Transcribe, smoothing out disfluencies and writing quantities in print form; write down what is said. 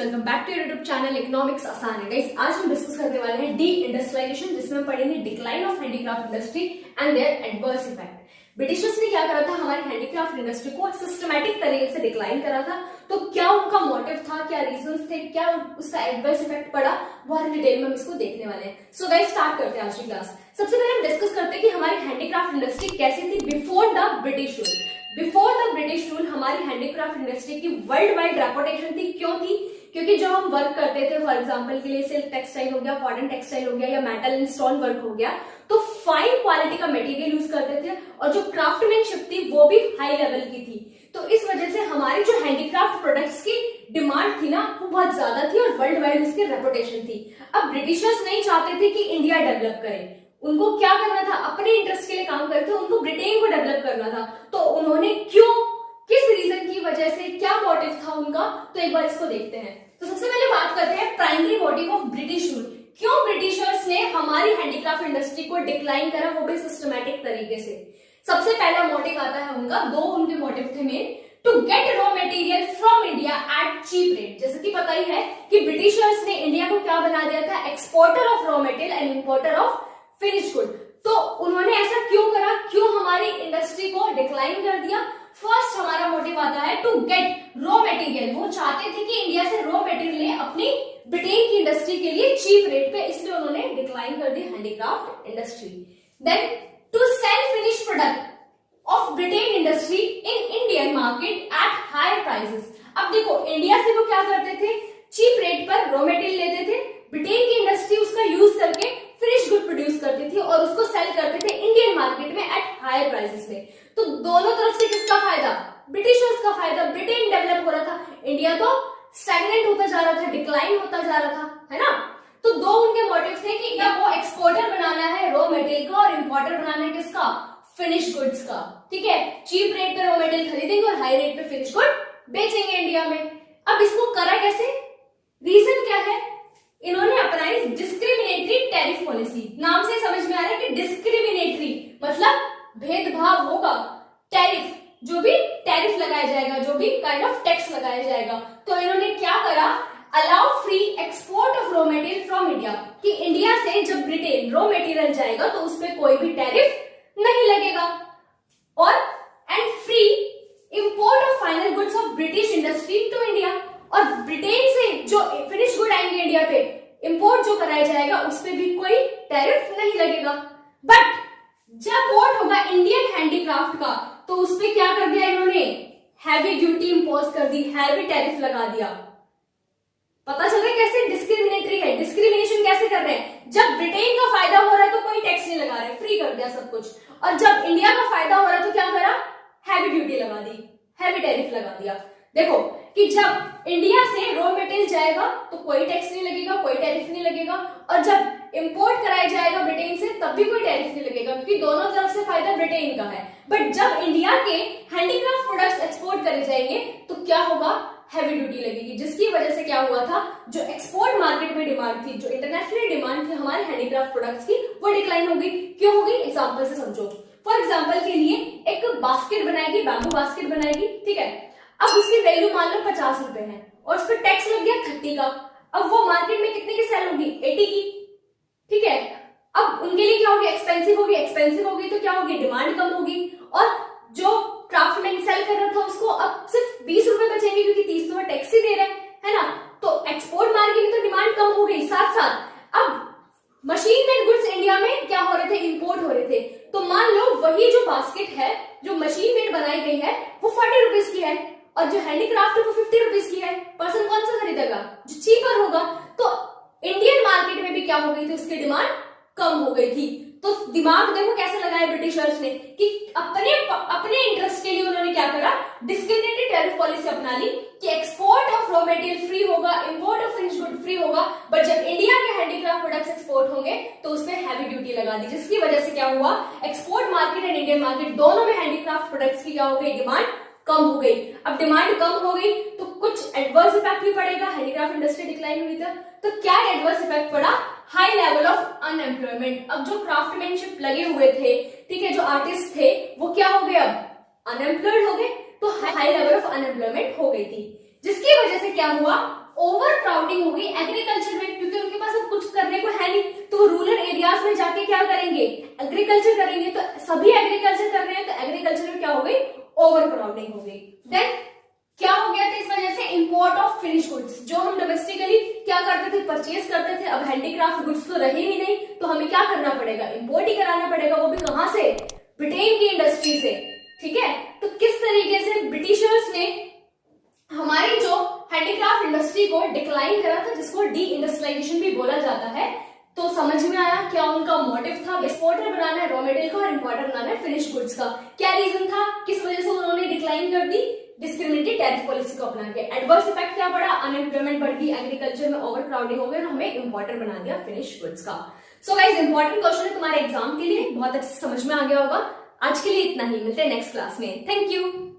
Welcome back to YouTube channel economics आसान है। Guys, आज हम डिस्कस करने वाले हैं डी इंडस्ट्रियलाइजेशन, जिसमें हम पढ़ेंगे decline of handicraft industry and there adverse effect. Britishers ने क्या करा था, हमारी हैंडीक्राफ्ट इंडस्ट्री को सिस्टमैटिक तरीके से डिक्लाइन करा था। तो क्या उनका मोटिव था, क्या रीजंस थे, क्या उसका एडवर्स इफेक्ट पड़ा, वो हर डिटेल में हम इसको देखने वाले हैं। सो गाइस, स्टार्ट करते हैं आज की क्लास। सबसे पहले हम डिस्कस करते हैं कि हमारी हैंडीक्राफ्ट इंडस्ट्री कैसी थी before the British rule. Before the British rule हमारी हैंडीक्राफ्ट इंडस्ट्री की वर्ल्ड वाइड रेपुटेशन थी। क्यों थी? क्योंकि जब हम वर्क करते थे, फॉर एग्जांपल के लिए सिल्क टेक्सटाइल हो गया, कॉटन टेक्सटाइल हो गया या मेटल एंड स्टोन वर्क हो गया, तो फाइन क्वालिटी का मटेरियल यूज करते थे और जो क्राफ्टमैनशिप थी वो भी हाई लेवल की थी। तो इस वजह से हमारी जो हैंडीक्राफ्ट प्रोडक्ट्स की डिमांड थी ना, वो बहुत ज्यादा थी और वर्ल्ड वाइड उसकी रेपुटेशन थी। अब ब्रिटिशर्स नहीं चाहते थे कि इंडिया डेवलप करे, उनको क्या करना था, अपने इंटरेस्ट के लिए काम करते थे, उनको ब्रिटेन को डेवलप करना था। तो उन्होंने क्यों, किस रीजन की वजह से, क्या मोटिव था उनका, तो एक बार इसको देखते हैं। तो सबसे पहले बात करते हैं primary motive of British rule. क्यों ब्रिटिशर्स ने हमारी हैंडीक्राफ्ट इंडस्ट्री को डिक्लाइन करा, वो भी सिस्टमैटिक तरीके से। सबसे पहला मोटिव आता है उनका, दो उनके मोटिव थे main, to get raw material from India at cheap rate. जैसे कि पता ही है कि ब्रिटिशर्स ने इंडिया को क्या बना दिया था, exporter of raw material and importer of finish good. तो उन्होंने ऐसा क्यों करा, क्यों हमारी इंडस्ट्री को डिक्लाइन कर दिया? फर्स्ट हमारा मोटिव आता है टू गेट रॉ मटेरियल। वो चाहते थे कि इंडिया से रॉ मटेरियल ले अपनी ब्रिटेन की इंडस्ट्री के लिए चीप रेट पे, इसलिए उन्होंने डिक्लाइन कर दी handicraft industry. Then to sell finish product of Britain industry in Indian market at higher prices. अब देखो, इंडिया से वो क्या करते थे, चीप रेट पर रॉ मटेरियल लेते थे, ब्रिटेन की इंडस्ट्री उसका यूज करके फिनिश गुड प्रोड्यूस करती थी और उसको सेल करते थे इंडियन मार्केट में एट हायर प्राइसेस में। तो दोनों तरफ से किसका फायदा? ब्रिटिशर्स का फायदा। ब्रिटेन डेवलप हो रहा था, इंडिया तो स्टैग्नेंट होता जा रहा था, डिक्लाइन होता जा रहा था, है ना। तो दो उनके मोटिव थे कि इंडिया को एक्सपोर्टर बनाना है रॉ मटेरियल का और इंपोर्टर बनाना है किसका, फिनिश गुड्स का। ठीक है, चीप रेट पे रॉ मटेरियल खरीदेंगे और हाई रेट पे फिनिश गुड बेचेंगे इंडिया में। अब इसको करा कैसे, रीजन क्या है? इन्होंने अपनाई डिस्क्रिमिनेटरी टैरिफ पॉलिसी। नाम से समझ में आ रहा है कि डिस्क्रिमिनेटरी मतलब भेदभाव होगा। टैरिफ, जो भी टैरिफ लगाया जाएगा, जो भी काइंड ऑफ टैक्स लगाया जाएगा। तो इन्होंने क्या करा, allow free export of raw material from India, कि इंडिया से जब ब्रिटेन रॉ मटेरियल जाएगा तो उसपे कोई भी टैरिफ नहीं लगेगा। और and free import of final goods of British industry to India, और ब्रिटेन से जो फिनिश गुड आएंगे इंडिया पे, इंपोर्ट जो कराया जाएगा उस पे भी कोई टैरिफ नहीं लगेगा। बट जब पोर्ट होगा इंडियन हैंडीक्राफ्ट का, तो उस पे क्या कर दिया इन्होंने, हैवी ड्यूटी इंपोज कर दी, हैवी टैरिफ लगा दिया। पता चल रहा है कैसे डिस्क्रिमिनेटरी है, डिस्क्रिमिनेशन कैसे कर रहे हैं। जब ब्रिटेन का फायदा हो रहा है तो कोई टैक्स नहीं लगा रहे, फ्री कर दिया सब कुछ, और जब इंडिया का फायदा हो रहा है तो क्या करा, हैवी ड्यूटी लगा दी, हैवी टैरिफ लगा दिया। देखो कि जब इंडिया से रॉ मटेरियल जाएगा तो कोई टैक्स नहीं लगेगा, कोई टैरिफ नहीं लगेगा, और जब इंपोर्ट कराया जाएगा ब्रिटेन से तब भी कोई टैरिफ नहीं लगेगा, क्योंकि दोनों तरफ से फायदा ब्रिटेन का है। बट जब इंडिया के हैंडीक्राफ्ट प्रोडक्ट्स एक्सपोर्ट करे जाएंगे तो क्या होगा, हैवी ड्यूटी लगेगी, जिसकी वजह से क्या हुआ था, जो एक्सपोर्ट मार्केट में डिमांड थी, जो इंटरनेशनल डिमांड थी हमारे हैंडीक्राफ्ट प्रोडक्ट्स की, वो डिक्लाइन हो गई। क्यों हो गई, एग्जाम्पल से समझो। फॉर एग्जाम्पल के लिए एक बास्केट बनाएगी, बैम्बू बास्केट बनाएगी, ठीक है। अब उसकी वैल्यू मान लो 50 रुपए है और उस पर टैक्स लग गया 30 का। अब वो मार्केट में कितने की सेल होगी, 80 की, ठीक है। अब उनके लिए क्या होगी, एक्सपेंसिव होगी, एक्सपेंसिव होगी तो क्या होगी, डिमांड कम होगी, और जो क्राफ्टमैन सेल कर रहा था उसको अब सिर्फ 20 रुपए बचेंगे, क्योंकि 30 तो टैक्स ही दे रहे हैं, है ना। तो एक्सपोर्ट मार्केट में तो डिमांड कम हो गई, साथ साथ अब मशीन मेड गुड्स इंडिया में क्या हो रहे थे, इंपोर्ट हो रहे थे। तो मान लो वही जो बास्केट है, जो मशीन मेड बनाई गई है, वो 40 रुपीज की है, और जो हैंडीक्राफ्ट है वो 50 रुपीज की है। पर्सन कौन सा खरीदेगा, जो चीपर होगा। तो इंडियन मार्केट में भी क्या हो गई थी, उसकी डिमांड कम हो गई थी। तो दिमाग देखो कैसे लगाया ब्रिटिशर्स ने, कि अपने इंटरेस्ट के लिए उन्होंने क्या करा, डिस्क्रिमिनेटरी टैरिफ पॉलिसी अपना ली, कि export of raw material free होगा, import of finish good free होगा, बट जब इंडिया के हैंडीक्राफ्ट प्रोडक्ट्स एक्सपोर्ट होंगे तो उसमें हैवी ड्यूटी लगा दी, जिसकी वजह से क्या हुआ, export market and Indian market दोनों में हैंडीक्राफ्ट प्रोडक्ट्स की क्या हो गई, डिमांड कम हो गई। अब डिमांड कम हो गई तो कुछ एडवर्स इफेक्ट भी पड़ेगा, हैंडीक्राफ्ट इंडस्ट्री डिक्लाइन हुई तो क्या एडवर्स इफेक्ट पड़ा, हाई लेवल ऑफ अनएम्प्लॉयमेंट। अब जो क्राफ्टमैनशिप लगे हुए थे, ठीक है, जो आर्टिस्ट थे, वो क्या हो गए, अब अनएम्प्लॉयड हो गए, तो हाई लेवल ऑफ अनएम्प्लॉयमेंट हो गई थी, जिसकी वजह से क्या हुआ, ओवर क्राउडिंग हो गई एग्रीकल्चर में, क्योंकि उनके पास अब कुछ करने को है नहीं, तो वो रूरल एरियाज में जाके क्या करेंगे, एग्रीकल्चर करेंगे। तो सभी एग्रीकल्चर कर रहे हैं, तो एग्रीकल्चर में क्या हो गई, ओवर क्राउडिंग हो गई। देन क्या हो गया था इस वजह से, इंपोर्ट ऑफ फिनिश गुड्स, जो हम डोमेस्टिकली क्या करते थे, परचेज करते थे, अब हैंडीक्राफ्ट गुड्स तो रहे ही नहीं, तो हमें क्या करना पड़ेगा, इंपोर्ट ही कराना पड़ेगा, वो भी कहां से, ब्रिटेन की इंडस्ट्री से। ठीक है, तो किस तरीके से ब्रिटिशर्स ने हमारी जो हैंडीक्राफ्ट इंडस्ट्री को डिक्लाइन करा था, जिसको डी इंडस्ट्रियलाइजेशन भी बोला जाता है। तो समझ में आया क्या उनका मोटिव था, एक्सपोर्टर बनाना है रॉ मटेरियल का और इंपोर्टर बनाना है फिनिश गुड्स का। क्या रीजन था, किस वजह से उन्होंने डिक्लाइन कर दी, डिस्क्रिमिनेटरी टैरिफ पॉलिसी को अपना के। एडवर्स इफेक्ट क्या पड़ा, अनएम्प्लॉयमेंट बढ़ गई, एग्रीकल्चर में ओवर क्राउडिंग हो गई और हमें इंपोर्टर बना दिया फिनिश गुड्स का। सो गाइस इंपॉर्टेंट क्वेश्चन है तुम्हारे एग्जाम के लिए, बहुत अच्छे से समझ में आ गया होगा। आज के लिए इतना ही, मिलते हैं नेक्स्ट क्लास में। Thank you.